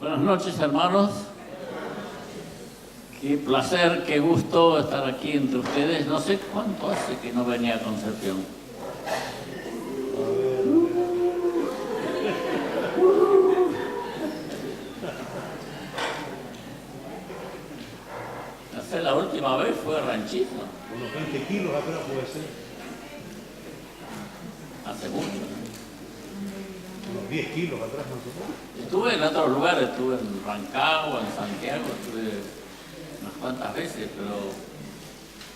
Buenas noches, hermanos. Qué placer, qué gusto estar aquí entre ustedes. No sé cuánto hace que no venía a Concepción. No sé, la última vez fue ranchito. Unos 20 kilos atrás puede ser. Hace mucho. Unos 10 kilos atrás más o menos. Estuve en otros lugares, estuve en Rancagua, en Santiago, estuve unas cuantas veces, pero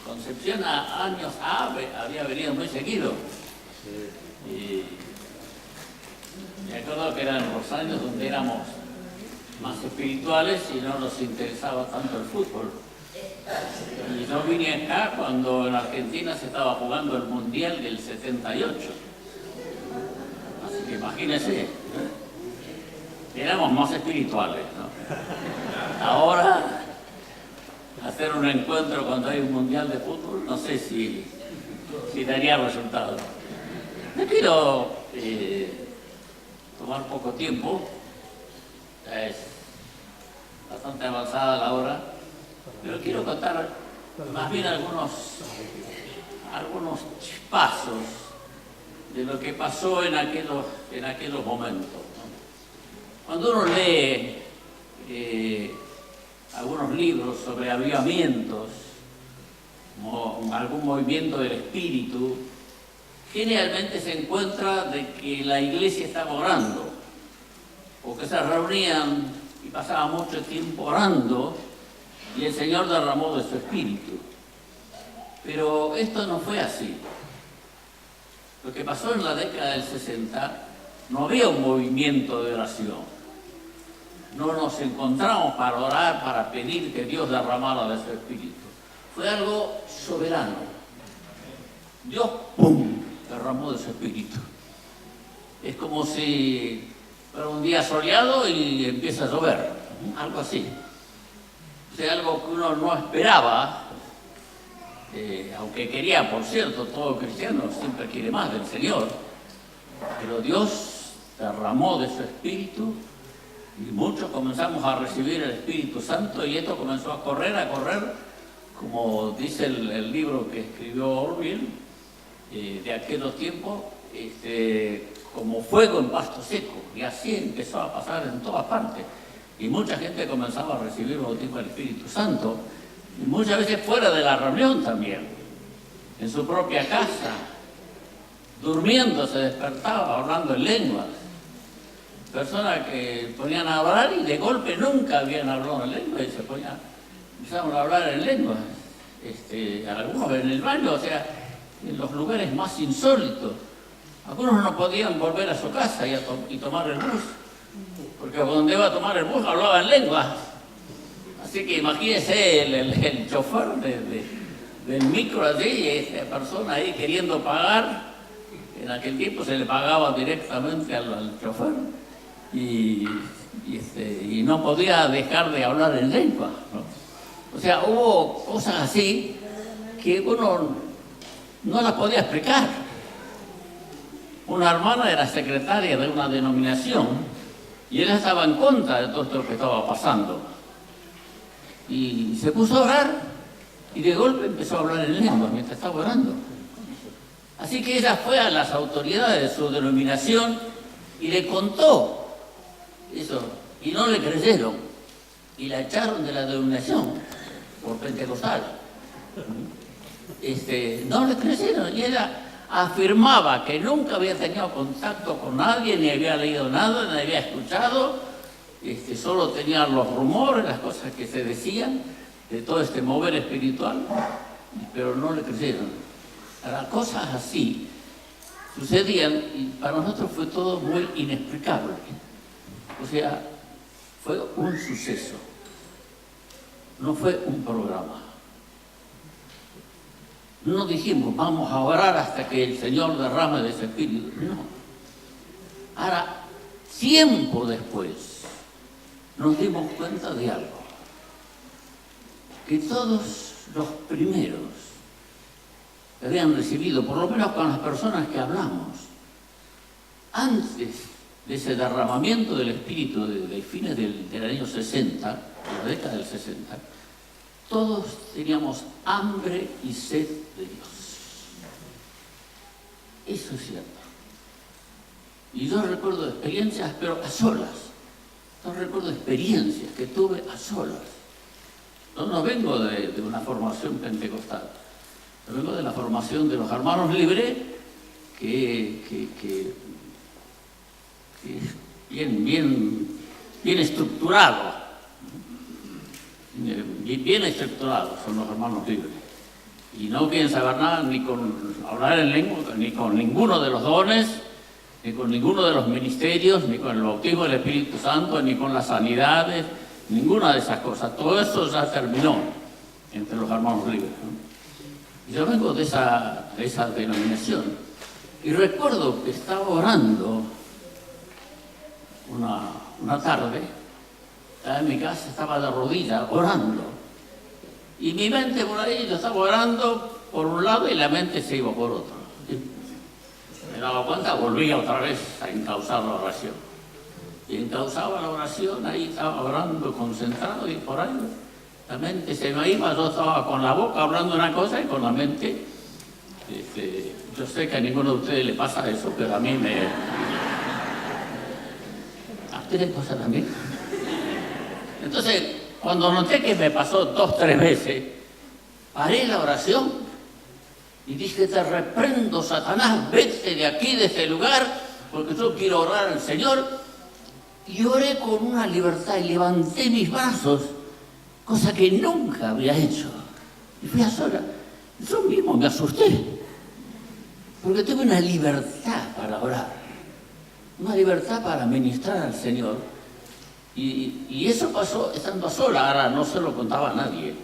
Concepción a años había venido muy seguido. Y me acuerdo que eran los años donde éramos más espirituales y no nos interesaba tanto el fútbol. Y yo vine acá cuando en Argentina se estaba jugando el Mundial del 78. Así que imagínense, éramos más espirituales, ¿no? Ahora, hacer un encuentro cuando hay un Mundial de fútbol, no sé si daría resultado. No quiero tomar poco tiempo, ya es bastante avanzada la hora, pero quiero contar más bien algunos chispazos de lo que pasó en aquellos momentos, ¿no? Cuando uno lee algunos libros sobre avivamientos, o algún movimiento del espíritu, generalmente se encuentra de que la iglesia estaba orando, o que se reunían y pasaban mucho tiempo orando, y el Señor derramó de su espíritu. Pero esto no fue así. Lo que pasó en la década del 60, no había un movimiento de oración. No nos encontramos para orar, para pedir que Dios derramara de su espíritu. Fue algo soberano. Dios, ¡pum!, derramó de su espíritu. Es como si fuera un día soleado y empieza a llover, algo así. O sea, algo que uno no esperaba, aunque quería, por cierto, todo cristiano siempre quiere más del Señor, pero Dios derramó de su espíritu y muchos comenzamos a recibir el Espíritu Santo y esto comenzó a correr, como dice el libro que escribió Orwell, de aquellos tiempos, como fuego en pasto seco, y así empezó a pasar en todas partes. Y mucha gente comenzaba a recibir el bautismo del Espíritu Santo, y muchas veces fuera de la reunión también, en su propia casa, durmiendo se despertaba hablando en lenguas. Personas que ponían a hablar y de golpe nunca habían hablado en lenguas y empezaron a hablar en lenguas. Algunos en el baño, o sea, en los lugares más insólitos. Algunos no podían volver a su casa y tomar el bus, porque cuando iba a tomar el bus hablaba en lenguas. Así que imagínese el chofer del micro allí, esa persona ahí queriendo pagar. En aquel tiempo se le pagaba directamente al chofer y no podía dejar de hablar en lengua, ¿no? O sea, hubo cosas así que uno no las podía explicar. Una hermana era secretaria de una denominación y ella estaba en contra de todo esto que estaba pasando. Y se puso a orar y de golpe empezó a hablar en lengua mientras estaba orando. Así que ella fue a las autoridades de su denominación y le contó eso, y no le creyeron, y la echaron de la denominación por pentecostal. No le creyeron, y ella afirmaba que nunca había tenido contacto con nadie, ni había leído nada, ni había escuchado, solo tenía los rumores, las cosas que se decían de todo este mover espiritual, pero no le creyeron. Ahora, cosas así sucedían y para nosotros fue todo muy inexplicable. O sea, fue un suceso, no fue un programa. No dijimos, vamos a orar hasta que el Señor derrame de ese espíritu. No. Ahora, tiempo después, nos dimos cuenta de algo. Que todos los primeros que habían recibido, por lo menos con las personas que hablamos, antes de ese derramamiento del Espíritu de fines del año 60, de la década del 60, todos teníamos hambre y sed de Dios. Eso es cierto. Y yo recuerdo experiencias, pero a solas. Yo recuerdo experiencias que tuve a solas. Yo no vengo de una formación pentecostal. Yo vengo de la formación de los hermanos libres, que es bien estructurado. Bien estructurados son los hermanos libres. Y no quieren saber nada ni con hablar en lengua, ni con ninguno de los dones, ni con ninguno de los ministerios, ni con el bautismo del Espíritu Santo, ni con las sanidades, ninguna de esas cosas. Todo eso ya terminó entre los hermanos libres, ¿no? Yo vengo de esa denominación. Y recuerdo que estaba orando una tarde, estaba en mi casa, estaba de rodillas orando. Y mi mente por ahí, yo estaba orando por un lado y la mente se iba por otro. Me daba cuenta, volvía otra vez a encauzar la oración. Y encauzaba la oración, ahí estaba orando concentrado y por ahí la mente se me iba. Yo estaba con la boca hablando una cosa y con la mente... yo sé que a ninguno de ustedes le pasa eso, pero a mí me... ¿A ustedes les pasa también? Entonces, cuando noté que me pasó 2 o 3 veces, paré la oración y dije: te reprendo, Satanás, vete de aquí, de este lugar, porque yo quiero orar al Señor. Y oré con una libertad y levanté mis brazos, cosa que nunca había hecho. Y fui a sola. Yo mismo me asusté, porque tuve una libertad para orar, una libertad para ministrar al Señor. Y eso pasó estando sola. Ahora no se lo contaba a nadie,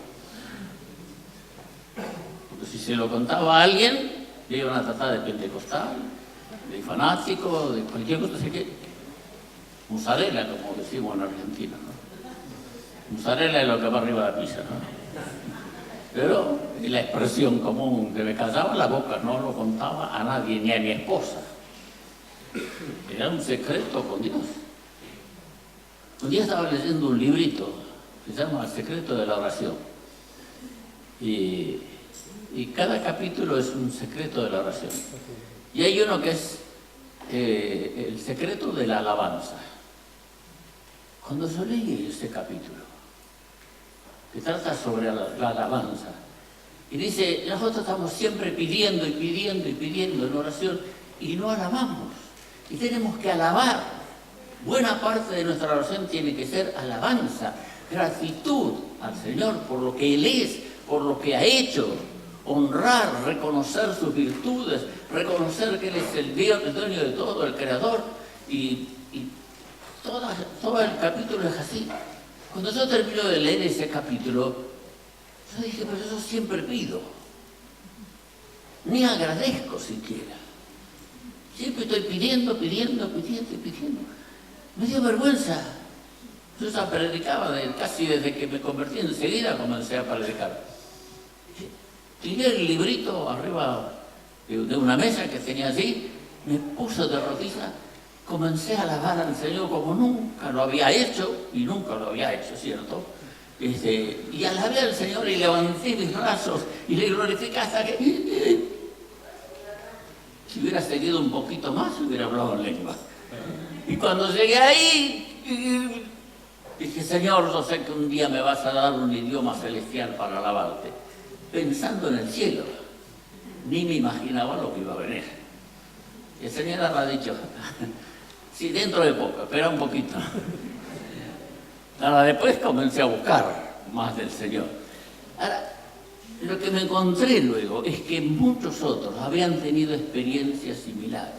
porque si se lo contaba a alguien, le iban a tratar de pentecostal, de fanático, de cualquier cosa así que... Musarela, como decimos en Argentina, ¿no? Musarela es lo que va arriba de la pizza, ¿no? Pero la expresión común, que me callaba la boca, no lo contaba a nadie, ni a mi esposa. Era un secreto con Dios. Un día estaba leyendo un librito que se llama El secreto de la oración. Y cada capítulo es un secreto de la oración. Y hay uno que es el secreto de la alabanza. Cuando yo leí ese capítulo, que trata sobre la alabanza, y dice: nosotros estamos siempre pidiendo y pidiendo y pidiendo en oración y no alabamos. Y tenemos que alabar. Buena parte de nuestra oración tiene que ser alabanza, gratitud al Señor por lo que Él es, por lo que ha hecho, honrar, reconocer sus virtudes, reconocer que Él es el Dios, el dueño de todo, el Creador. Y todo el capítulo es así. Cuando yo termino de leer ese capítulo, yo dije: pero yo siempre pido, ni agradezco siquiera. Siempre estoy pidiendo, pidiendo, pidiendo y pidiendo. Me dio vergüenza. Yo ya predicaba, casi desde que me convertí, enseguida comencé a predicar. Tiré el librito arriba de una mesa que tenía allí, me puse de rodillas, comencé a alabar al Señor como nunca lo había hecho, y nunca lo había hecho, ¿cierto? Y alabé al Señor y levanté mis brazos y le glorifiqué hasta que... Si hubiera seguido un poquito más, hubiera hablado en lengua. Y cuando llegué ahí, dije: Señor, yo sé que un día me vas a dar un idioma celestial para alabarte. Pensando en el cielo, ni me imaginaba lo que iba a venir. Y el Señor me ha dicho: sí, dentro de poco, espera un poquito. Ahora después comencé a buscar más del Señor. Ahora, lo que me encontré luego es que muchos otros habían tenido experiencias similares.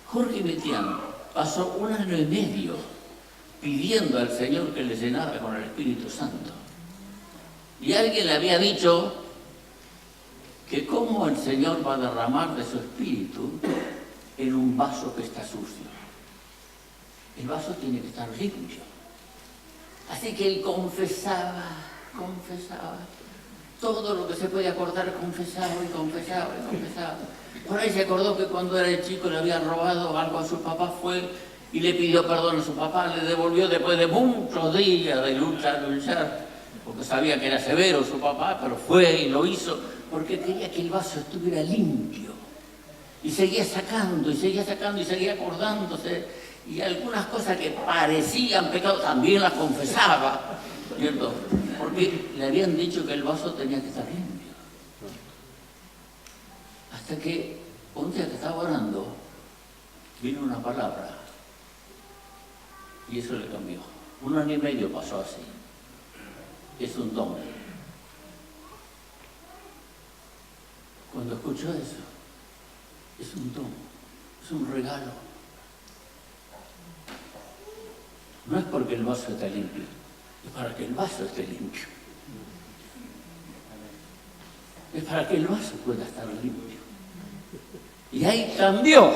Jorge Metián pasó 1 año y medio pidiendo al Señor que le llenara con el Espíritu Santo. Y alguien le había dicho que cómo el Señor va a derramar de su Espíritu en un vaso que está sucio. El vaso tiene que estar limpio. Así que él confesaba. Todo lo que se podía acordar, confesaba. Por ahí se acordó que cuando era chico le habían robado algo a su papá, fue y le pidió perdón a su papá, le devolvió después de muchos días de luchar, porque sabía que era severo su papá, pero fue y lo hizo porque quería que el vaso estuviera limpio. Y seguía sacando, y seguía sacando, y seguía acordándose, y algunas cosas que parecían pecados también las confesaba, ¿cierto? Porque le habían dicho que el vaso tenía que estar limpio. Hasta que un día que estaba orando, vino una palabra, y eso le cambió. 1 año y medio pasó así. Es un don. Cuando escucho eso, es un don, es un regalo. No es porque el vaso esté limpio, es para que el vaso esté limpio. Es para que el vaso pueda estar limpio. Y ahí cambió.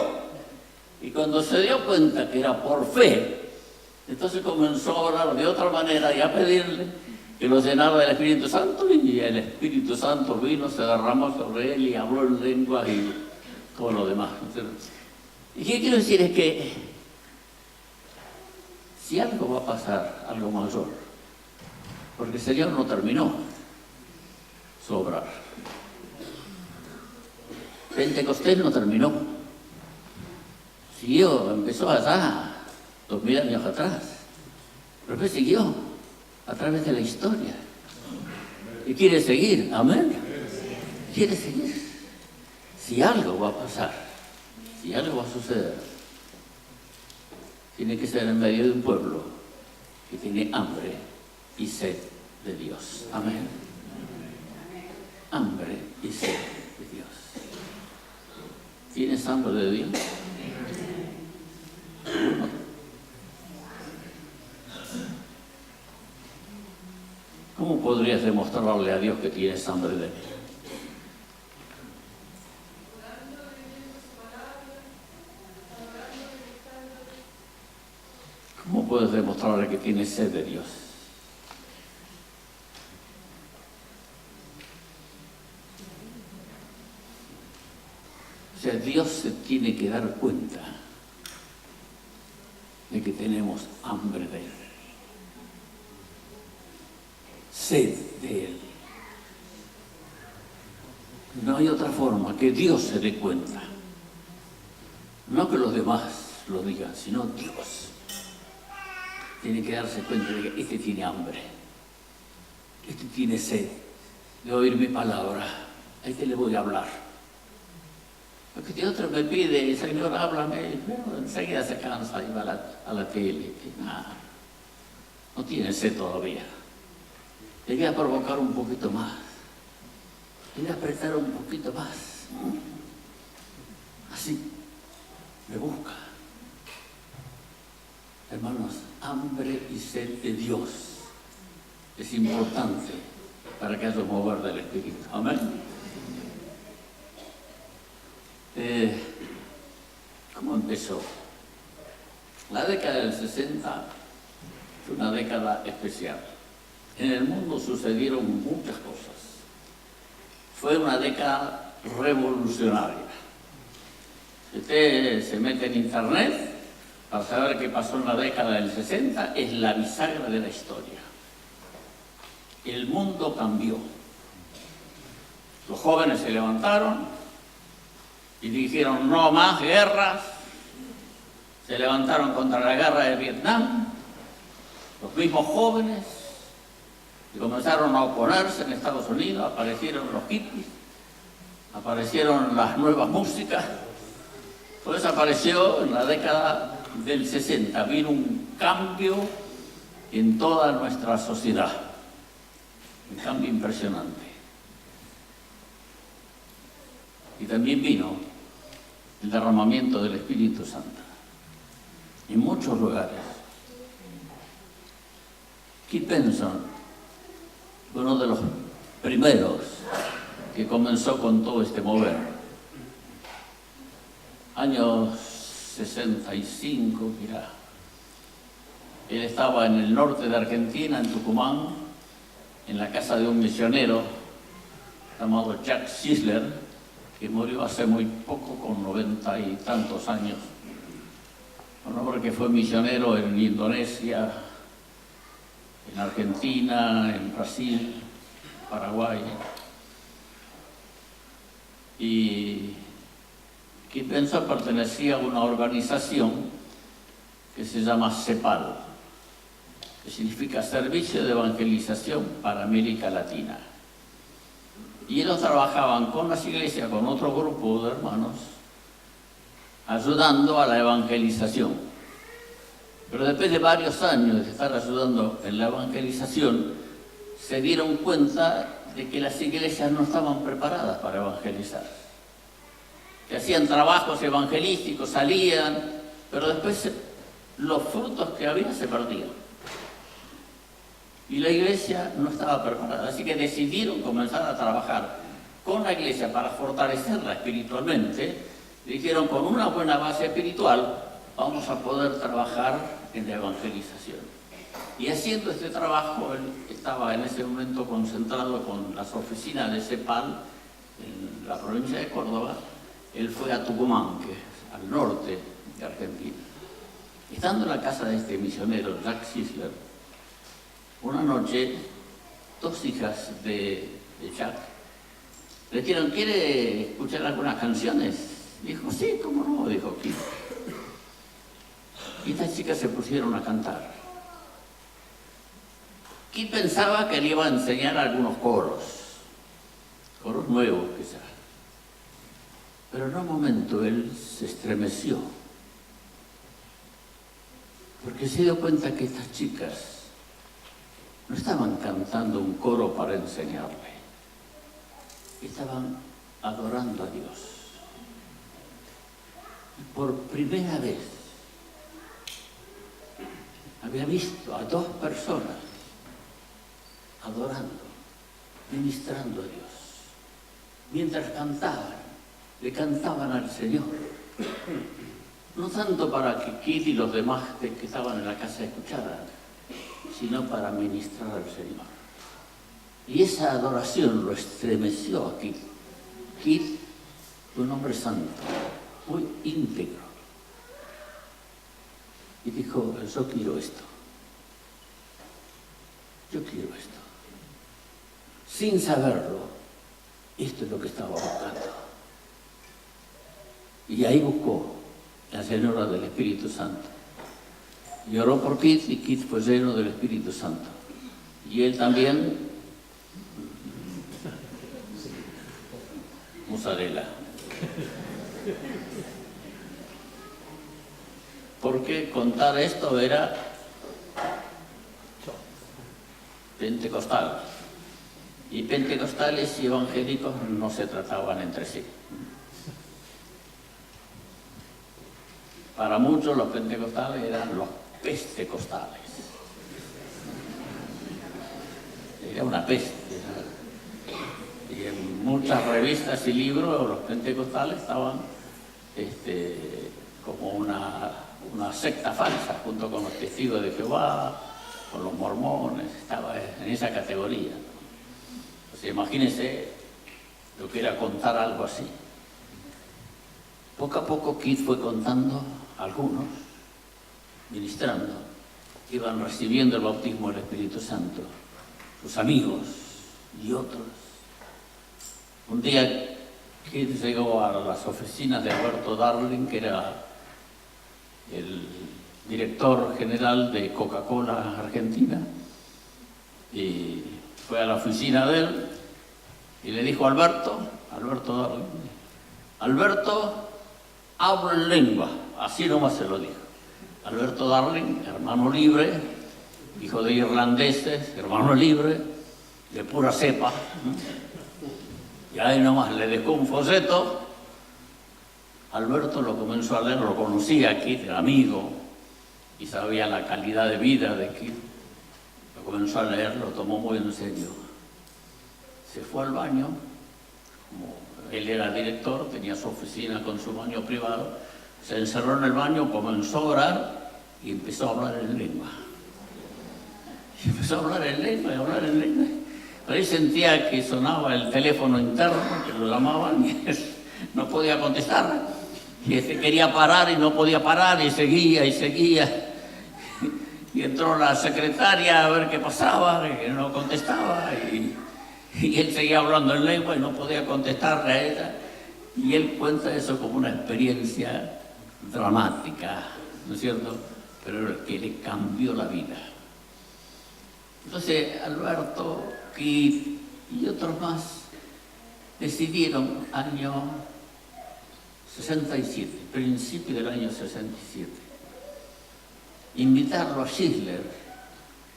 Y cuando se dio cuenta que era por fe, entonces comenzó a orar de otra manera y a pedirle que lo llenara del Espíritu Santo, y el Espíritu Santo vino, se derramó sobre él y habló en lenguas y todo lo demás. Y qué quiero decir es que si algo va a pasar, algo mayor, porque el Señor no terminó su obrar. Pentecostés no terminó. Siguió, empezó allá, 2000 años atrás, pero después siguió a través de la historia. Y quiere seguir, amén. Quiere seguir. Si algo va a pasar, si algo va a suceder, tiene que ser en medio de un pueblo que tiene hambre y sed de Dios. Amén. Hambre y sed de Dios. ¿Tienes hambre de Dios? ¿Cómo podrías demostrarle a Dios que tienes hambre de Él? ¿Cómo puedes demostrarle que tienes sed de Dios? O sea, Dios se tiene que dar cuenta de que tenemos hambre de Él, sed de Él. No hay otra forma que Dios se dé cuenta. No que los demás lo digan, sino Dios. Tiene que darse cuenta de que este tiene hambre, este tiene sed de oír mi palabra, a este le voy a hablar. Porque si otro me pide, Señor, háblame, pero enseguida se cansa y va a la tele. Nada, no tiene sed todavía. Le voy a provocar un poquito más, le voy a apretar un poquito más. Así, me busca. Hermanos, hambre y sed de Dios es importante para que haya un mover del Espíritu. Amén. ¿Cómo empezó? La década del 60 fue una década especial. En el mundo sucedieron muchas cosas. Fue una década revolucionaria. Si usted se mete en internet para saber qué pasó en la década del 60, es la bisagra de la historia. El mundo cambió. Los jóvenes se levantaron y dijeron no más guerras. Se levantaron contra la guerra de Vietnam. Los mismos jóvenes y comenzaron a oponerse en Estados Unidos. Aparecieron los hippies, aparecieron las nuevas músicas. Todo eso apareció en la década del 60. Vino un cambio en toda nuestra sociedad, un cambio impresionante. Y también vino el derramamiento del Espíritu Santo en muchos lugares. Keith Benson, uno de los primeros que comenzó con todo este mover, años 65, mirá. Él estaba en el norte de Argentina, en Tucumán, en la casa de un misionero llamado Jack Sisler, que murió hace muy poco, con 90 y tantos años. un hombre que fue misionero en Indonesia, en Argentina, en Brasil, Paraguay, y que pensó pertenecía a una organización que se llama CEPAL, que significa Servicio de Evangelización para América Latina. Y ellos trabajaban con las iglesias, con otro grupo de hermanos, ayudando a la evangelización. Pero después de varios años de estar ayudando en la evangelización, se dieron cuenta de que las iglesias no estaban preparadas para evangelizar. Que hacían trabajos evangelísticos, salían, pero después los frutos que había se perdían. Y la iglesia no estaba preparada. Así que decidieron comenzar a trabajar con la iglesia para fortalecerla espiritualmente. Dijeron, con una buena base espiritual vamos a poder trabajar en la evangelización. Y haciendo este trabajo, él estaba en ese momento concentrado con las oficinas de CEPAL en la provincia de Córdoba. Él fue a Tucumán, que es al norte de Argentina. Estando en la casa de este misionero, Jack Sisler, una noche, dos hijas de Jack le dijeron, ¿quiere escuchar algunas canciones? Dijo, sí, ¿cómo no? Dijo Keith. Y estas chicas se pusieron a cantar. Keith pensaba que le iba a enseñar algunos coros nuevos quizás. Pero en un momento él se estremeció, porque se dio cuenta que estas chicas no estaban cantando un coro para enseñarle, estaban adorando a Dios. Y por primera vez había visto a dos personas adorando, ministrando a Dios. Mientras cantaban, le cantaban al Señor. No tanto para que Keith y los demás que estaban en la casa escucharan, sino para ministrar al Señor. Y esa adoración lo estremeció a Keith. Keith fue un hombre santo, muy íntegro. Y dijo, yo quiero esto. Yo quiero esto. Sin saberlo, esto es lo que estaba buscando. Y ahí buscó la llenura del Espíritu Santo. Y oró por Keith y Keith fue lleno del Espíritu Santo. Y él también, mozzarella. Porque contar esto era pentecostal. Y pentecostales y evangélicos no se trataban entre sí. Para muchos los pentecostales eran los pestecostales. Era una peste. Y en muchas revistas y libros los pentecostales estaban como una secta falsa, junto con los testigos de Jehová, con los mormones, estaba en esa categoría. O sea, imagínense lo que era contar algo así. Poco a poco Keith fue contando, algunos, ministrando, iban recibiendo el bautismo del Espíritu Santo, sus amigos y otros. Un día Keith llegó a las oficinas de Alberto Darling, que era el director general de Coca-Cola Argentina, y fue a la oficina de él y le dijo a Alberto Darling, Alberto, habla en lengua, así nomás se lo dijo. Alberto Darling, hermano libre, hijo de irlandeses, hermano libre, de pura cepa. Y ahí nomás le dejó un folleto. Alberto lo comenzó a leer, lo conocía aquí, era amigo, y sabía la calidad de vida de Keith. Lo comenzó a leer, lo tomó muy en serio. Se fue al baño, como él era director, tenía su oficina con su baño privado, se encerró en el baño, comenzó a orar y empezó a hablar en lengua. Y empezó a hablar en lengua y a hablar en lengua. Pero él sentía que sonaba el teléfono interno, que lo llamaban y él no podía contestar. Y quería parar y no podía parar y seguía y seguía. Y entró la secretaria a ver qué pasaba, que no contestaba. Y él seguía hablando en lengua y no podía contestarle a ella. Y él cuenta eso como una experiencia dramática, ¿no es cierto? Pero que le cambió la vida. Entonces Alberto, Kit y otros más decidieron año 67, principio del año 67, invitarlo a Schindler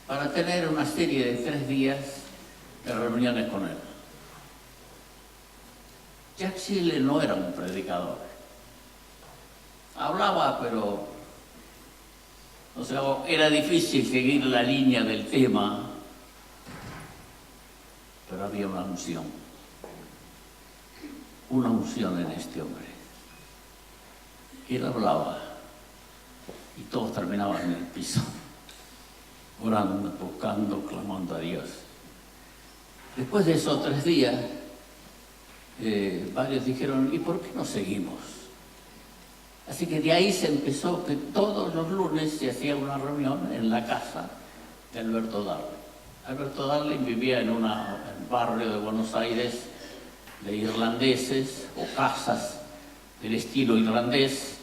para tener una serie de 3 días de reuniones con él. Jack Schindler no era un predicador. Hablaba, pero o sea, era difícil seguir la línea del tema, pero había una unción en este hombre. Él hablaba y todos terminaban en el piso, orando, buscando, clamando a Dios. Después de esos 3 días, varios dijeron, ¿y por qué no seguimos? Así que de ahí se empezó que todos los lunes se hacía una reunión en la casa de Alberto Darling. Alberto Darling vivía en un barrio de Buenos Aires de irlandeses o casas del estilo irlandés,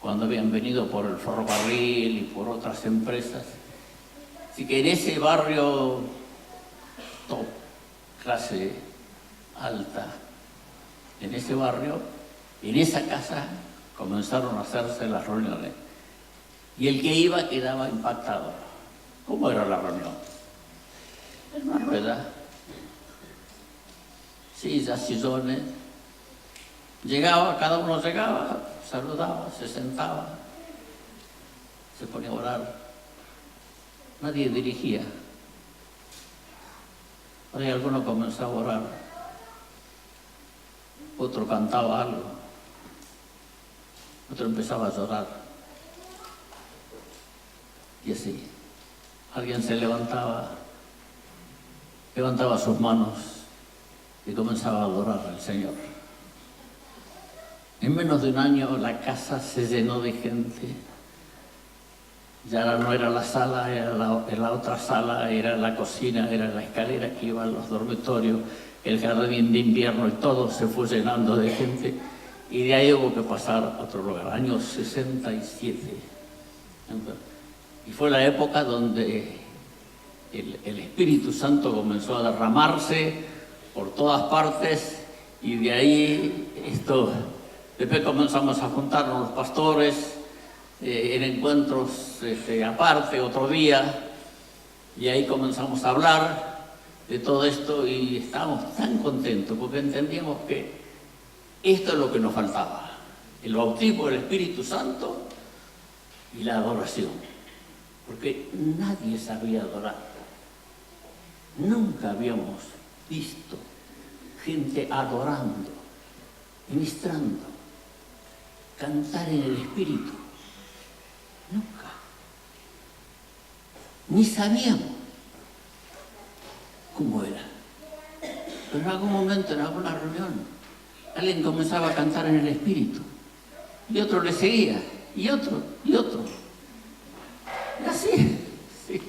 cuando habían venido por el ferrocarril y por otras empresas. Así que en ese barrio top, clase alta, en ese barrio, en esa casa, comenzaron a hacerse las reuniones. Y el que iba quedaba impactado. ¿Cómo era la reunión? En una rueda, sillas, sillones. Llegaba, cada uno llegaba, saludaba, se sentaba, se ponía a orar. Nadie dirigía. Por ahí alguno comenzaba a orar, otro cantaba algo, otro empezaba a llorar. Y así, alguien se levantaba sus manos y comenzaba a adorar al Señor. En menos de un año la casa se llenó de gente. Ya no era la sala, era la otra sala, era la cocina, era la escalera que iba a los dormitorios, el jardín de invierno, y todo se fue llenando de gente. Y de ahí hubo que pasar a otro lugar, año 67. Y fue la época donde el Espíritu Santo comenzó a derramarse por todas partes, y de ahí después comenzamos a juntarnos los pastores en encuentros aparte, otro día, y ahí comenzamos a hablar de todo esto y estábamos tan contentos porque entendíamos que esto es lo que nos faltaba: el bautismo del Espíritu Santo y la adoración, porque nadie sabía adorar. Nunca habíamos visto gente adorando, ministrando, cantar en el Espíritu. Nunca. Ni sabíamos cómo era. Pero en algún momento, en alguna reunión, alguien comenzaba a cantar en el Espíritu, y otro le seguía, y otro, y otro. Y así, sí,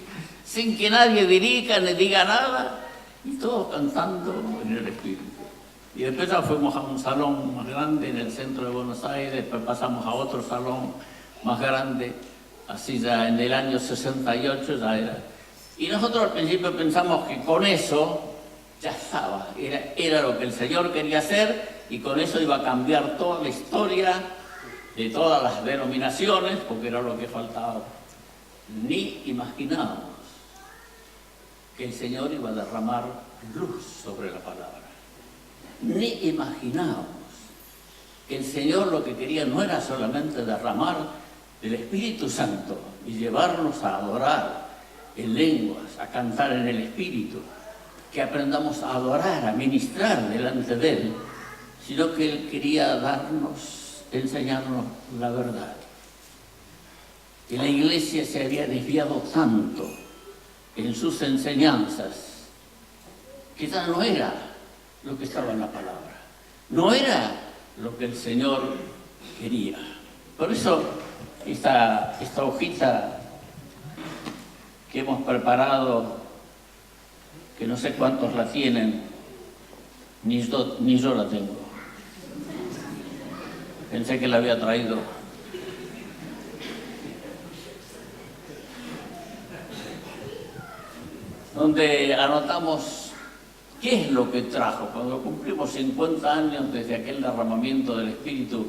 sin que nadie dirija ni diga nada, y todos cantando en el Espíritu. Y después ya fuimos a un salón más grande en el centro de Buenos Aires, después pasamos a otro salón más grande, así ya en el año 68 ya era. Y nosotros al principio pensamos que con eso ya estaba, era lo que el Señor quería hacer, y con eso iba a cambiar toda la historia de todas las denominaciones, porque era lo que faltaba. Ni imaginábamos que el Señor iba a derramar luz sobre la palabra. Ni imaginábamos que el Señor lo que quería no era solamente derramar el Espíritu Santo y llevarnos a adorar en lenguas, a cantar en el Espíritu, que aprendamos a adorar, a ministrar delante de Él, sino que Él quería enseñarnos la verdad. Que la Iglesia se había desviado tanto en sus enseñanzas que ya no era lo que estaba en la palabra, no era lo que el Señor quería. Por eso esta hojita que hemos preparado, que no sé cuántos la tienen, ni yo la tengo. Pensé que la había traído. Donde anotamos qué es lo que trajo. Cuando cumplimos 50 años desde aquel derramamiento del Espíritu,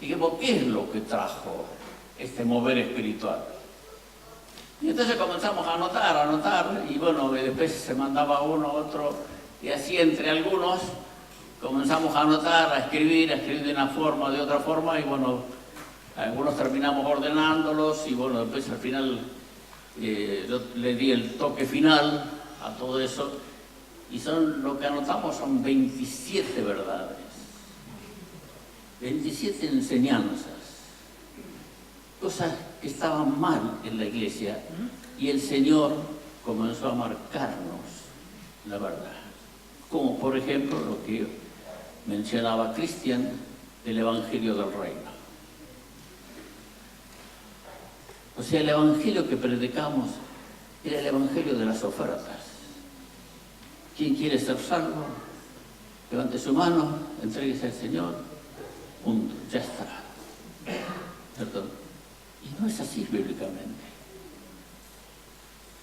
dijimos, ¿qué es lo que trajo este mover espiritual? Y entonces comenzamos a anotar, y bueno, después se mandaba uno, otro, y así entre algunos comenzamos a anotar, a escribir de una forma, de otra forma, y bueno, algunos terminamos ordenándolos, y bueno, después al final le di el toque final a todo eso, y lo que anotamos son 27 verdades, 27 enseñanzas, cosas que estaban mal en la iglesia, y el Señor comenzó a marcarnos la verdad. Como por ejemplo lo que mencionaba Cristian del Evangelio del Reino. O sea, el Evangelio que predicamos era el Evangelio de las ofertas. ¿Quién quiere ser salvo? Levante su mano, entréguese al Señor, punto, ya está. ¿Cierto? Y no es así bíblicamente.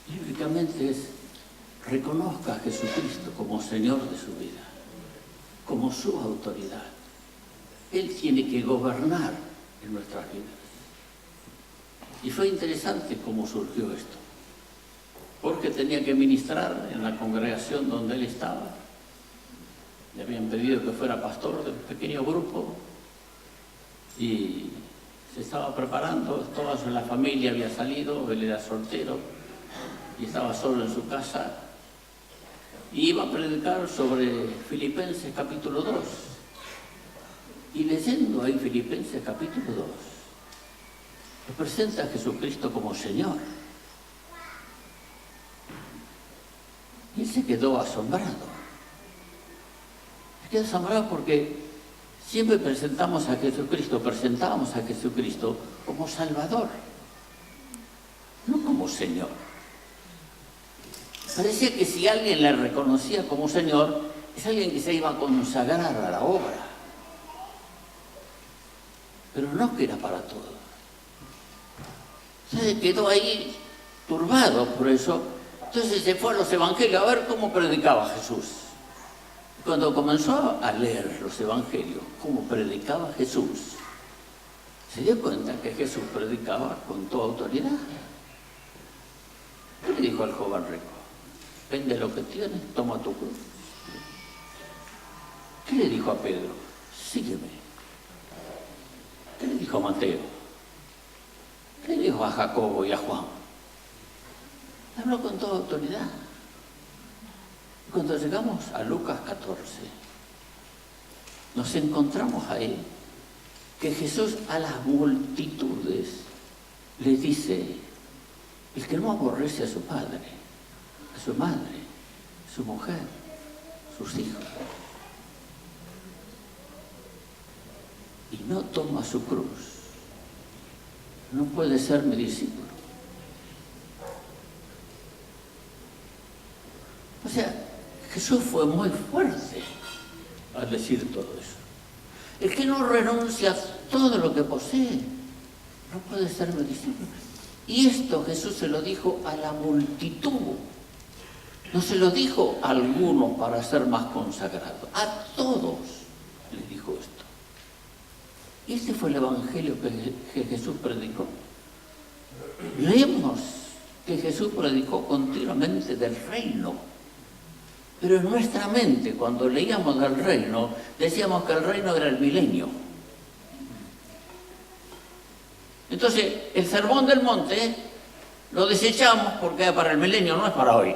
Bíblicamente es, reconozca a Jesucristo como Señor de su vida, como su autoridad. Él tiene que gobernar en nuestras vidas. Y fue interesante cómo surgió esto, porque tenía que ministrar en la congregación donde él estaba. Le habían pedido que fuera pastor de un pequeño grupo y se estaba preparando, toda la familia había salido, él era soltero y estaba solo en su casa, y iba a predicar sobre Filipenses capítulo 2. Y leyendo ahí Filipenses capítulo 2, presenta a Jesucristo como Señor. Y él se quedó asombrado. Se quedó asombrado porque siempre presentábamos a Jesucristo como Salvador, no como Señor. Parecía que si alguien le reconocía como Señor, es alguien que se iba a consagrar a la obra. Pero no que era para todo. Se quedó ahí turbado por eso. Entonces se fue a los evangelios a ver cómo predicaba Jesús. Cuando comenzó a leer los evangelios, cómo predicaba Jesús, se dio cuenta que Jesús predicaba con toda autoridad. ¿Qué le dijo al joven rico? Vende lo que tienes, toma tu cruz. ¿Qué le dijo a Pedro? Sígueme. ¿Qué le dijo a Mateo? ¿Qué le dijo a Jacobo y a Juan? Habló con toda autoridad. Cuando llegamos a Lucas 14, nos encontramos ahí que Jesús a las multitudes les dice, el que no aborrece a su padre, a su madre, a su mujer, sus hijos, y no toma su cruz, no puede ser mi discípulo. O sea, Jesús fue muy fuerte al decir todo eso. El que no renuncia a todo lo que posee, no puede ser mi discípulo. Y esto Jesús se lo dijo a la multitud. No se lo dijo a algunos para ser más consagrados. A todos les dijo esto. Y este fue el evangelio que Jesús predicó. Leemos que Jesús predicó continuamente del reino. Pero en nuestra mente, cuando leíamos del reino, decíamos que el reino era el milenio. Entonces, el sermón del monte lo desechamos porque era para el milenio, no es para hoy.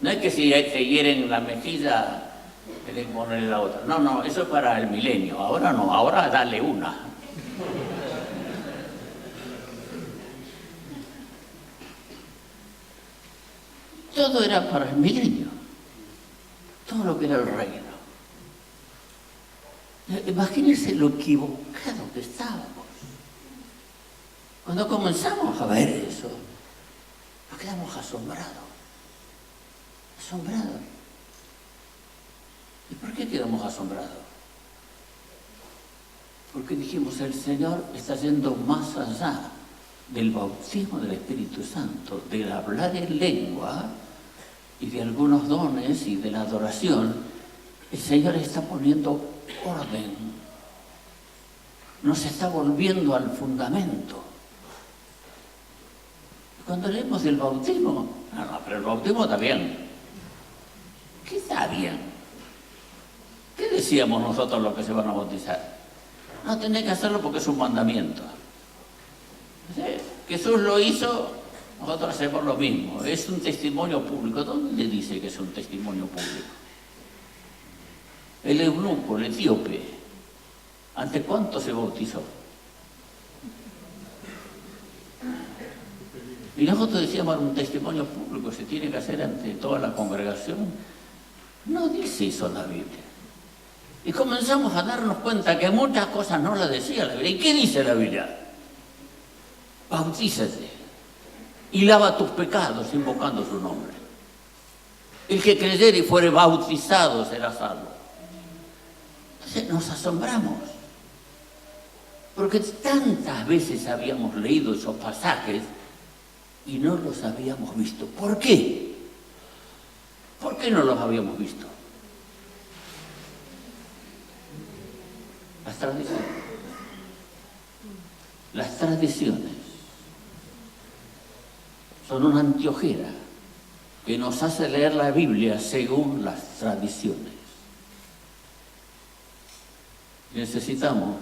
No es que si te hieren la mejilla, tenés que ponerle la otra. No, eso es para el milenio. Ahora no, ahora dale una. Todo era para el milenio. Todo lo que era el reino. Imagínense lo equivocado que estábamos. Cuando comenzamos a ver eso, nos quedamos asombrados. Asombrados. ¿Y por qué quedamos asombrados? Porque dijimos, el Señor está yendo más allá del bautismo del Espíritu Santo, del hablar en lengua y de algunos dones y de la adoración. El Señor está poniendo orden. Nos está volviendo al fundamento. Cuando leemos del bautismo, no, pero el bautismo está bien. ¿Qué está bien? ¿Qué decíamos nosotros los que se van a bautizar? No, tenés que hacerlo porque es un mandamiento. ¿Sí? Jesús lo hizo, nosotros hacemos lo mismo. Es un testimonio público. ¿Dónde dice que es un testimonio público? El eunuco, el etíope, ¿ante cuánto se bautizó? Y nosotros decíamos, un testimonio público se tiene que hacer ante toda la congregación. No dice eso la Biblia. Y comenzamos a darnos cuenta que muchas cosas no las decía la Biblia. ¿Y qué dice la Biblia? Bautízate y lava tus pecados invocando su nombre. El que creyere y fuere bautizado será salvo. Entonces nos asombramos, porque tantas veces habíamos leído esos pasajes y no los habíamos visto. ¿Por qué? ¿Por qué no los habíamos visto? Las tradiciones. Las tradiciones son una anteojera que nos hace leer la Biblia según las tradiciones. Necesitamos,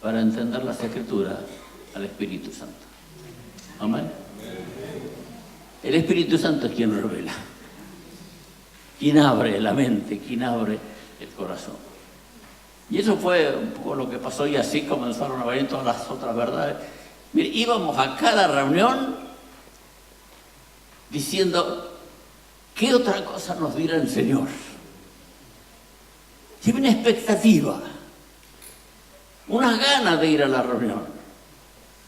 para entender las Escrituras, al Espíritu Santo. Amén. El Espíritu Santo es quien revela, quien abre la mente, quien abre el corazón. Y eso fue un poco lo que pasó, y así comenzaron a venir todas las otras verdades. Mire, íbamos a cada reunión diciendo, ¿qué otra cosa nos dirá el Señor? Y había una expectativa, unas ganas de ir a la reunión.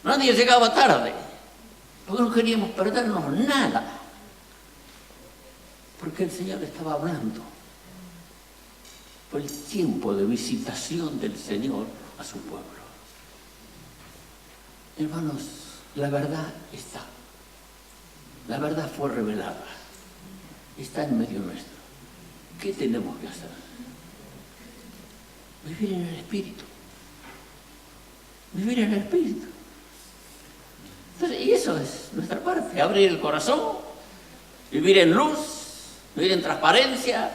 Nadie llegaba tarde, porque no queríamos perdernos nada, porque el Señor estaba hablando. Fue el tiempo de visitación del Señor a su pueblo. Hermanos, la verdad está. La verdad fue revelada. Está en medio nuestro. ¿Qué tenemos que hacer? Vivir en el Espíritu. Vivir en el Espíritu. Entonces, y eso es nuestra parte. Abrir el corazón, vivir en luz, vivir en transparencia,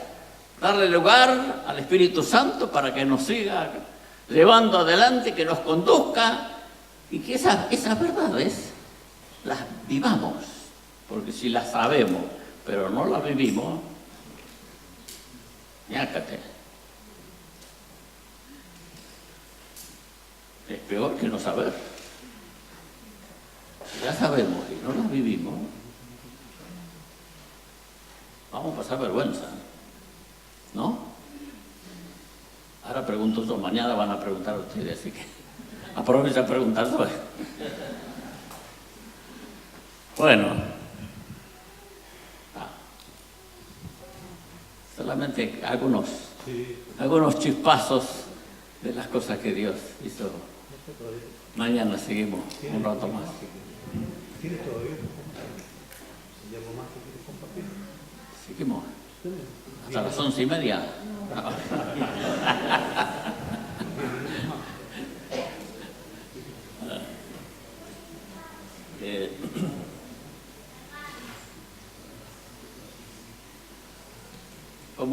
darle lugar al Espíritu Santo para que nos siga llevando adelante, que nos conduzca, y que esas verdades las vivamos. Porque si las sabemos, pero no las vivimos, ñácate. Es peor que no saber. Si ya sabemos y no las vivimos, vamos a pasar vergüenza, ¿no? Ahora pregunto yo, mañana van a preguntar a ustedes, así que aprovecha a preguntar hoy. Bueno, solamente algunos chispazos de las cosas que Dios hizo. Mañana seguimos un rato más. ¿Tienes todavía? ¿Hay algo más que quieres compartir? Seguimos hasta las 11:30. Fue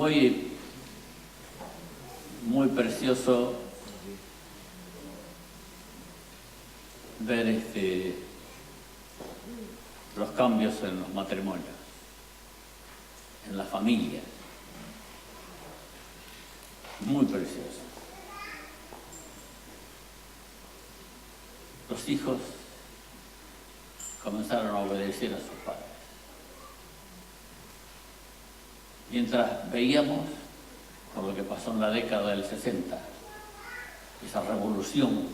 muy precioso ver los cambios en los matrimonios, en la familia. Muy precioso. Los hijos comenzaron a obedecer a sus padres. Mientras veíamos, por lo que pasó en la década del 60, esa revolución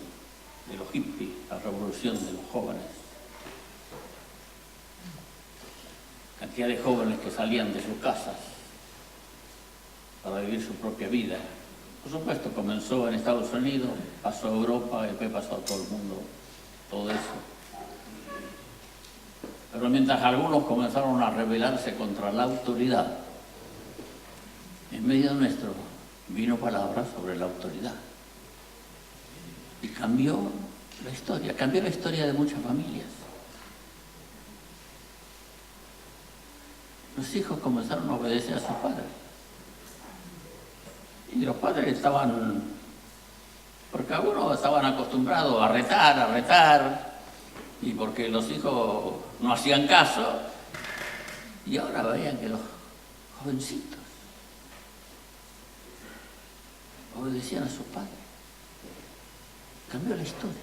de los hippies, la revolución de los jóvenes. Cantidad de jóvenes que salían de sus casas para vivir su propia vida. Por supuesto, comenzó en Estados Unidos, pasó a Europa y después pasó a todo el mundo, todo eso. Pero mientras algunos comenzaron a rebelarse contra la autoridad, en medio nuestro vino palabra sobre la autoridad. Y cambió la historia de muchas familias. Los hijos comenzaron a obedecer a sus padres. Y los padres estaban, porque algunos estaban acostumbrados a retar, y porque los hijos no hacían caso, y ahora veían que los jovencitos obedecían a sus padres. Cambió la historia.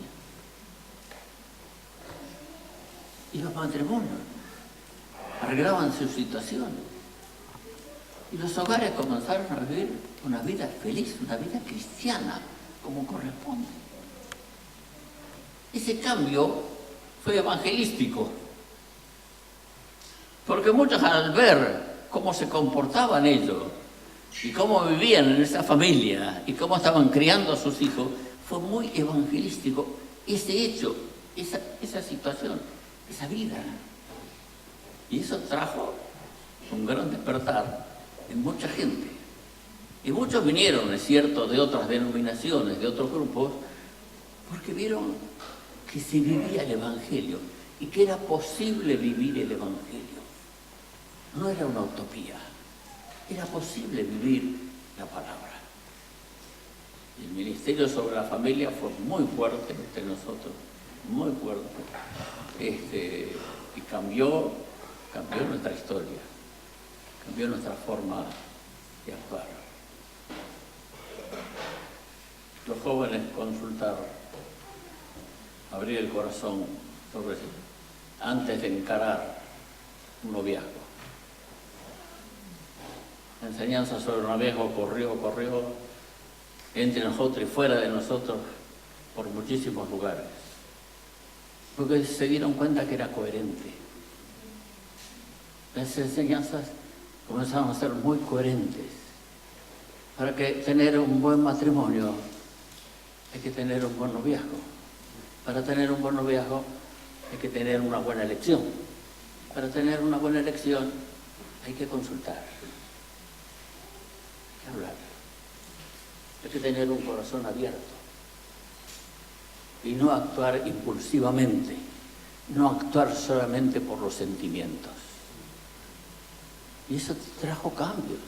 Y los matrimonios arreglaban su situación. Y los hogares comenzaron a vivir una vida feliz, una vida cristiana, como corresponde. Ese cambio fue evangelístico, porque muchos, al ver cómo se comportaban ellos y cómo vivían en esa familia y cómo estaban criando a sus hijos, fue muy evangelístico ese hecho, esa situación, esa vida. Y eso trajo un gran despertar en mucha gente. Y muchos vinieron, es cierto, de otras denominaciones, de otros grupos, porque vieron que se vivía el Evangelio y que era posible vivir el Evangelio. No era una utopía, era posible vivir la palabra. El ministerio sobre la familia fue muy fuerte entre nosotros, muy fuerte, y cambió nuestra historia, cambió nuestra forma de actuar. Los jóvenes consultar, abrir el corazón sobre sí, antes de encarar un noviazgo. La enseñanza sobre el noviazgo corrió entre nosotros y fuera de nosotros por muchísimos lugares, porque se dieron cuenta que era coherente. Las enseñanzas comenzaron a ser muy coherentes. Para que tener un buen matrimonio hay que tener un buen noviazgo. Para tener un buen noviazgo hay que tener una buena elección. Para tener una buena elección hay que consultar, hay que hablar. Hay que tener un corazón abierto y no actuar impulsivamente, no actuar solamente por los sentimientos. Y eso trajo cambios.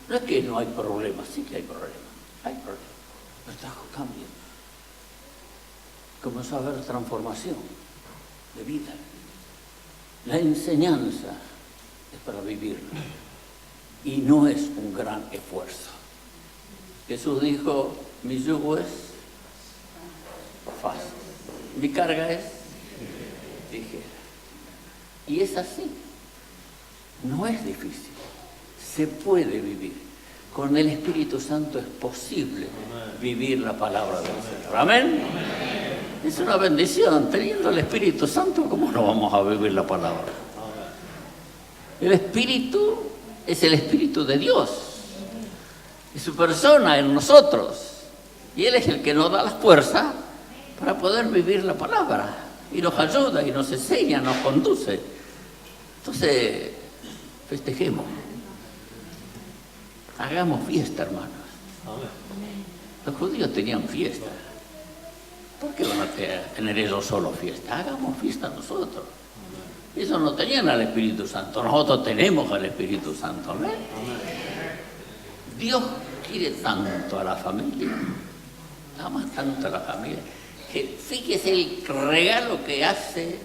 No es que no hay problemas, sí que hay problemas, pero trajo cambios. Comenzó a haber transformación de vida. La enseñanza es para vivirla y no es un gran esfuerzo. Jesús dijo, mi yugo es fácil, mi carga es ligera. Y es así, no es difícil, se puede vivir. Con el Espíritu Santo es posible vivir la palabra del Señor. Amén. Es una bendición. Teniendo el Espíritu Santo, ¿cómo no vamos a vivir la palabra? El Espíritu es el Espíritu de Dios. Es su persona en nosotros. Y Él es el que nos da la fuerza para poder vivir la palabra. Y nos ayuda, y nos enseña, nos conduce. Entonces, festejemos. Hagamos fiesta, hermanos. Los judíos tenían fiesta. ¿Por qué van a tener ellos solo fiesta? Hagamos fiesta nosotros. Ellos no tenían al Espíritu Santo. Nosotros tenemos al Espíritu Santo. ¿Amén? Dios quiere tanto a la familia. Ama tanto a la familia. Que fíjese el regalo que hace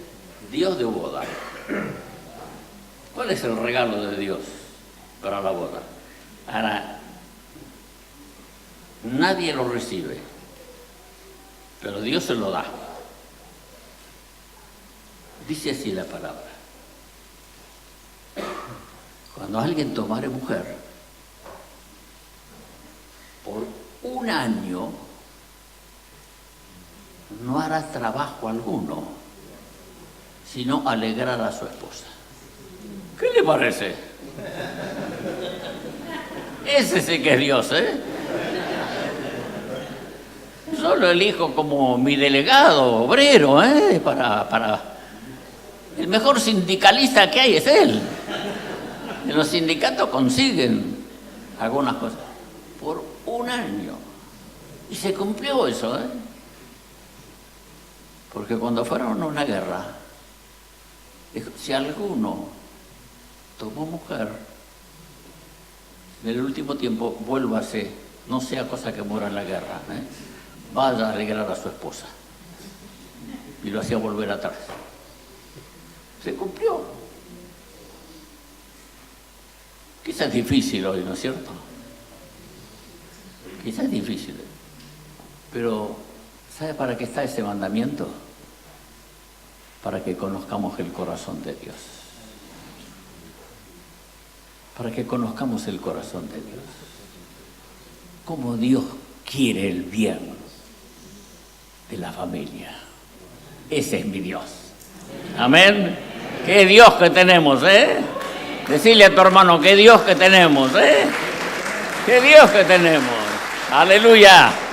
Dios de boda. ¿Cuál es el regalo de Dios para la boda? Ahora, nadie lo recibe, pero Dios se lo da. Dice así la palabra. Cuando alguien tomare mujer por un año no hará trabajo alguno, sino alegrar a su esposa. ¿Qué le parece? Ese sí que es Dios, ¿eh? Yo lo elijo como mi delegado obrero, ¿eh? Para... El mejor sindicalista que hay es él. En los sindicatos consiguen algunas cosas. Por un año. Y se cumplió eso, ¿eh? Porque cuando fueron a una guerra, dijo, si alguno tomó mujer, en el último tiempo vuélvase, no sea cosa que muera en la guerra, ¿eh? Vaya a alegrar a su esposa. Y lo hacía volver atrás. Se cumplió. Quizás es difícil hoy, ¿no es cierto? Quizás es difícil. Pero, ¿sabe para qué está ese mandamiento? Para que conozcamos el corazón de Dios. Para que conozcamos el corazón de Dios. Cómo Dios quiere el bien de la familia. Ese es mi Dios. Amén. Qué Dios que tenemos, ¿eh? Decirle a tu hermano, qué Dios que tenemos, ¿eh? Qué Dios que tenemos. Aleluya.